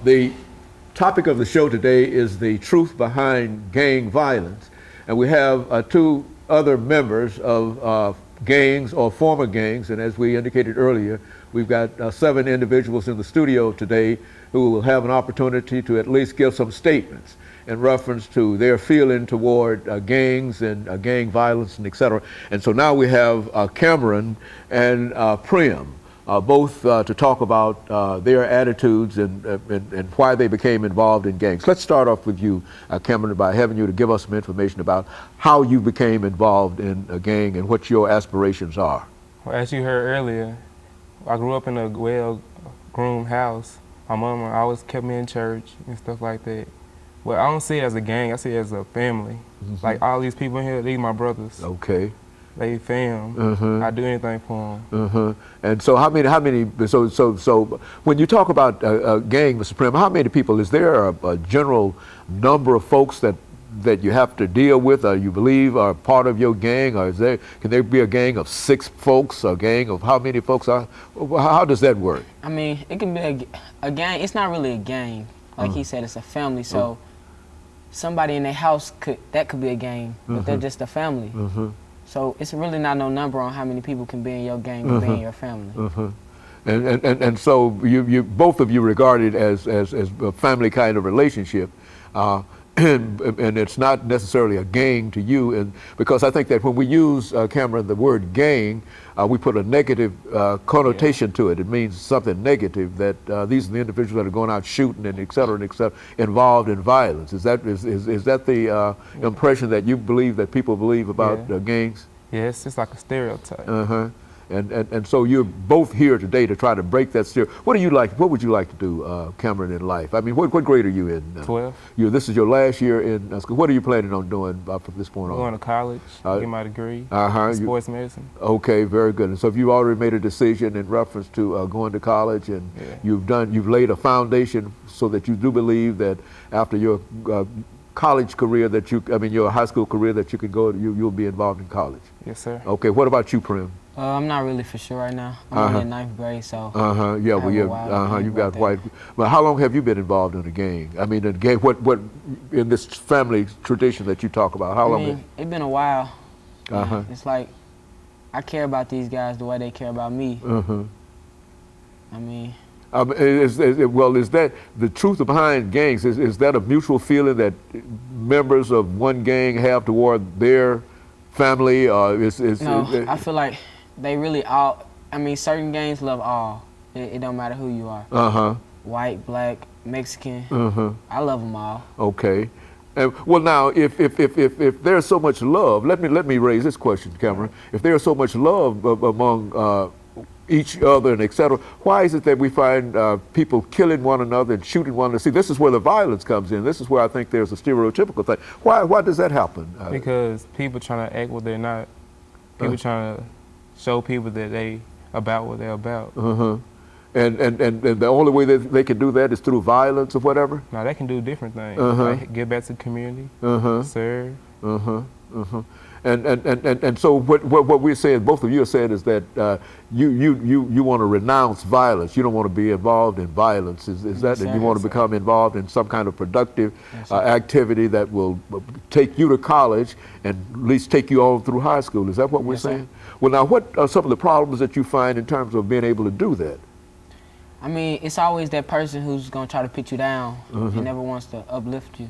The topic of the show today is the truth behind gang violence. And we have two other members of gangs or former gangs. And as we indicated earlier, we've got 7 individuals in the studio today who will have an opportunity to at least give some statements in reference to their feeling toward gangs and gang violence and et cetera. And so now we have Cameron and Prim. Both to talk about their attitudes and why they became involved in gangs. Let's start off with you, Cameron, by having you to give us some information about how you became involved in a gang and what your aspirations are. Well, as you heard earlier, I grew up in a well-groomed house. My mama always kept me in church and stuff like that. But I don't see it as a gang, I see it as a family. Mm-hmm. Like all these people in here, these my brothers. Okay. They fam. I do anything for them. And so how many, so when you talk about a gang, Mr. Prim, how many people, is there a general number of folks that you have to deal with, or you believe are part of your gang, or can there be a gang of 6 folks, a gang of how many folks are, how does that work? I mean, it can be a gang, it's not really a gang. Like he said, it's a family, so somebody in their house, that could be a gang, but they're just a family. So it's really not no number on how many people can be in your gang or be in your family. And so you both of you regard it as a family kind of relationship, and it's not necessarily a gang to you. And because I think that when we use, Cameron, the word gang, we put a negative connotation to it. It means something negative, that these are the individuals that are going out shooting and et cetera, involved in violence. Is that the impression that you believe, that people believe about gangs? Yes, it's like a stereotype. And so you're both here today to try to break that stereotype. What would you like to do, Cameron, in life? I mean, what grade are you in? 12. This is your last year in school. What are you planning on doing from this point on? Going to college, get my degree, sports medicine. Okay, very good. And so you've already made a decision in reference to going to college, and you've laid a foundation so that you do believe that after your college career your high school career, that you can go, you'll be involved in college. Yes, sir. Okay, what about you, Prim? I'm not really for sure right now. I'm only in 9th grade, so you've got quite. Well, how long have you been involved in a gang? I mean, in gang, what in this family tradition that you talk about? How long? It's been a while. It's like I care about these guys the way they care about me. I mean. Is that the truth behind gangs? Is that a mutual feeling that members of one gang have toward their family? No, I feel like they really all. I mean, certain gangs love all. It don't matter who you are. White, black, Mexican. I love them all. Okay. Well, now, if there's so much love, let me raise this question, Cameron. If there's so much love among each other and et cetera, why is it that we find people killing one another and shooting one another? See, this is where the violence comes in. This is where I think there's a stereotypical thing. Why does that happen? Because people trying to act what they're not. People trying to show people that they about what they're about. And the only way that they can do that is through violence or whatever? No, they can do different things. Like give back to the community, serve. And so what we're saying, both of you are saying, is that you want to renounce violence. You don't want to be involved in violence. Is that you want to become involved in some kind of productive activity that will take you to college and at least take you on through high school? Is that what we're saying? Well, now, what are some of the problems that you find in terms of being able to do that? I mean, it's always that person who's going to try to put you down and never wants to uplift you.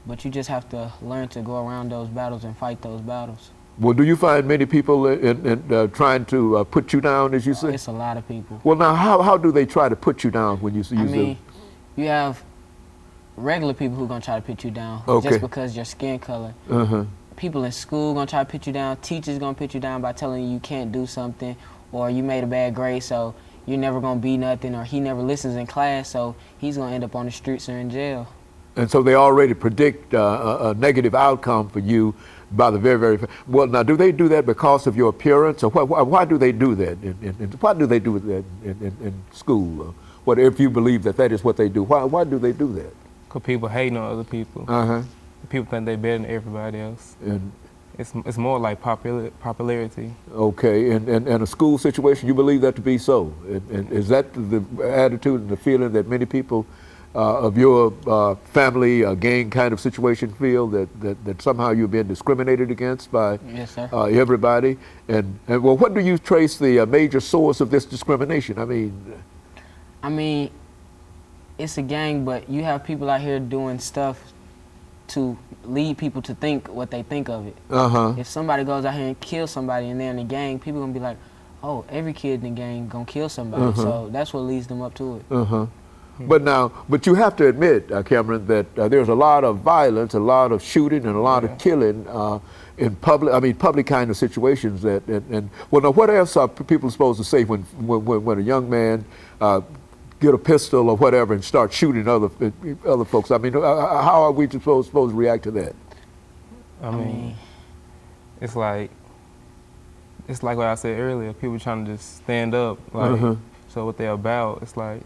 But you just have to learn to go around those battles and fight those battles. Well, do you find many people in trying to put you down, as you say? It's a lot of people. Well, now, how do they try to put you down when you use them? You have regular people who are going to try to put you down just because your skin color. People in school going to try to put you down. Teachers going to put you down by telling you can't do something, or you made a bad grade, so you're never going to be nothing, or he never listens in class, so he's going to end up on the streets or in jail. And so they already predict a negative outcome for you by the very well. Now, do they do that because of your appearance, or why do they do that? Why do they do that in school? What if you believe that is what they do? Why do they do that? Because people hating on other people. People think they're better than everybody else. it's more like popularity. Okay, and a school situation, you believe that to be so? And is that the attitude and the feeling that many people of your family gang kind of situation feel, that somehow you're being discriminated against by Yes, sir. Everybody? And well, what do you trace the major source of this discrimination? I mean, it's a gang, but you have people out here doing stuff to lead people to think what they think of it. If somebody goes out here and kills somebody and they're in the gang, people gonna be like, oh, every kid in the gang gonna kill somebody. So that's what leads them up to it. But you have to admit, Cameron, that there's a lot of violence, a lot of shooting, and a lot of killing in public kind of situations. Well, now, what else are people supposed to say when a young man get a pistol or whatever and start shooting other folks? I mean, how are we supposed to react to that? I mean, it's like what I said earlier. People trying to just stand up. So what they're about, it's like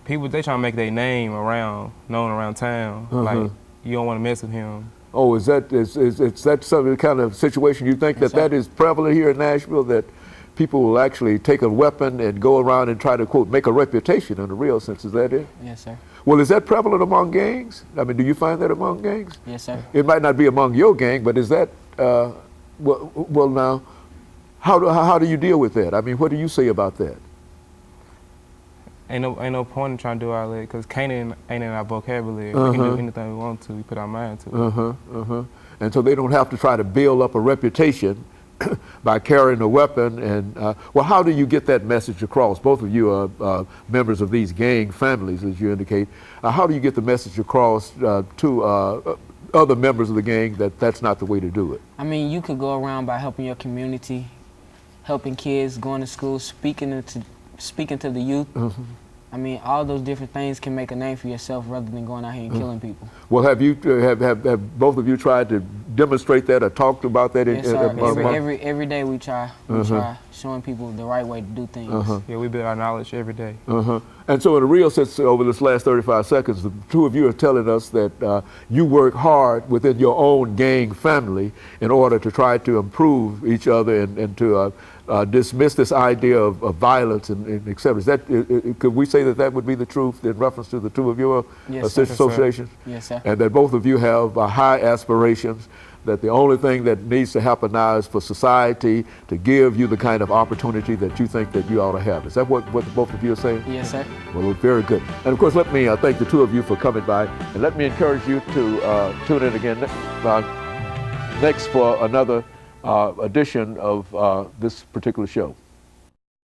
people, they trying to make their name known around town. Like, you don't want to mess with him. Oh, is that some kind of situation you think that is prevalent here in Nashville, that people will actually take a weapon and go around and try to, quote, make a reputation in a real sense? Is that it? Yes, sir. Well, is that prevalent among gangs? I mean, do you find that among gangs? Yes, sir. It might not be among your gang, but is that, well now, how do you deal with that? I mean, what do you say about that? Ain't no point in trying to do all that, because ain't in our vocabulary. We can do anything we want to. We put our mind to it. And so they don't have to try to build up a reputation by carrying a weapon. And well, how do you get that message across? Both of you are members of these gang families, as you indicate. How do you get the message across to other members of the gang that that's not the way to do it? I mean, you could go around by helping your community, helping kids, going to school, speaking to the youth. I mean, all those different things can make a name for yourself rather than going out here and killing people. Well, have you have both of you tried to demonstrate that or talked about that? Yes, sir. Every day we try showing people the right way to do things. Yeah, we build our knowledge every day. And so in a real sense, over this last 35 seconds, the two of you are telling us that you work hard within your own gang family in order to try to improve each other and to dismiss this idea of violence and et cetera. Is that, could we say that would be the truth in reference to the two of your associations? Yes, sir. And that both of you have high aspirations, that the only thing that needs to happen now is for society to give you the kind of opportunity that you think that you ought to have. Is that what both of you are saying? Yes, sir. Well, very good. And of course, let me thank the two of you for coming by, and let me encourage you to tune in again next for another edition of this particular show.